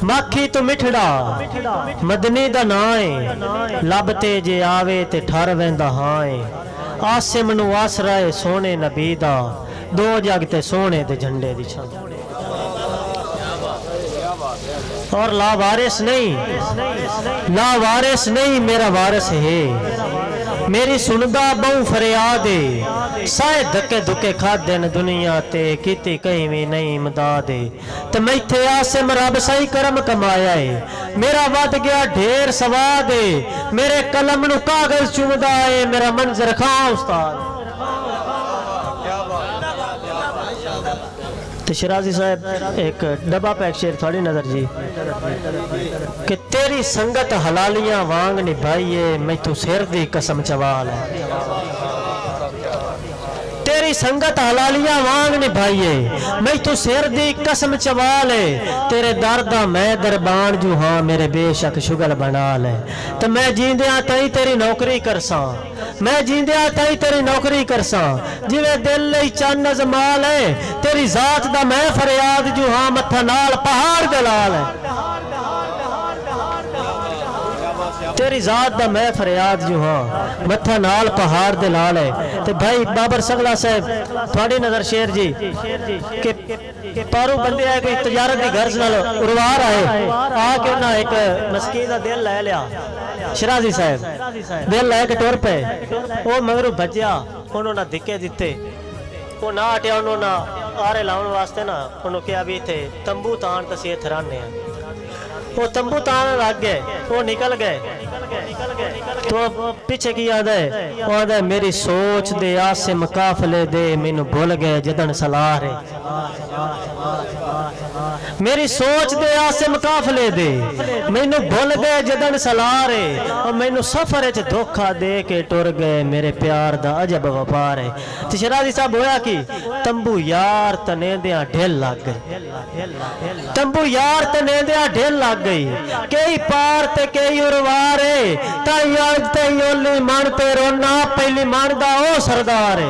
माखी तो मिठड़ा मदनी दा नाए लभते जे आवे ते ठर वेंदा हाए आसिम नू आसरा है सोने नबी दा दो जग ते सोने दे झंडे दी छां और लावारिस नहीं मेरा वारिस है मेरी सुनदा बहु फरियाद साए धक्के धुके खादे न दुनिया ते कीती कहीं भी नहीं मदाद ते मैथे आसिम रब सही करम कमाया है मेरा वध गया ढेर सवाद मेरे कलम नू कागज चुमदा है मेरा मंजर खां उस्ताद। तो शिराजी साहब एक डब्बा पैक शेर थोड़ी नजर जी कि तेरी संगत हलालियां वांग निभाइए मैं तू सिर दी कसम चवाल है तेरी संगत हलालियां वांग निभाइए मैं तू सिर दी कसम चवाल है तेरे दर्दा मैं दरबान जू हाँ मेरे बेशक शुगल बना ले तो मैं जींदिया तई तेरी नौकरी करसा मैं जींदिया तई तेरी नौकरी करसा जिवें दिल लई चन्न अजमाल है तेरी जात दा मैं फरियाद जू हाँ मत्था नाल पहाड़ दे लाल है तेरी जात दा मैं फरियाद जू हाँ मत्था नाल पहाड़ दे लाल है। ते भाई बाबर सगला साहब थोड़ी नजर शेर जी के पारू बंदे आए कोई तजारत की गर्ज नाल उरवार आए आके ना एक मस्कीन दा दिल ले लिया शिराजी साहब दिल लैके टुर पे वो मगरू भजया उन्होंने धिक्के दिते वो ना हटिया उन्होंने आरे लाने वास्ते ना उन्होंने कहा भी इतने तंबू तान तसी इत्थे रहने वो तंबू तान लग गए वो निकल गए तो पीछे की याद है वो आदा है मेरी सोच दे आसिम काफले दे मैनू भुल गए जदन सलाह रे मेरी सोच दे आसिम काफले दे मैनू भुल गए जदन सलाह रे और मैनू सफर च धोखा दे के टुर गए मेरे प्यार दा अजब व्यापार है। ते शिराजी साहब होया कि तंबू यार तनेंदियां ढिल लग गई तंबू यार तनेंदियां ढिल लग गई कई पार ते कई उरवार है ताई ओली मन पे रोना पहली मन दा ओ सरदार है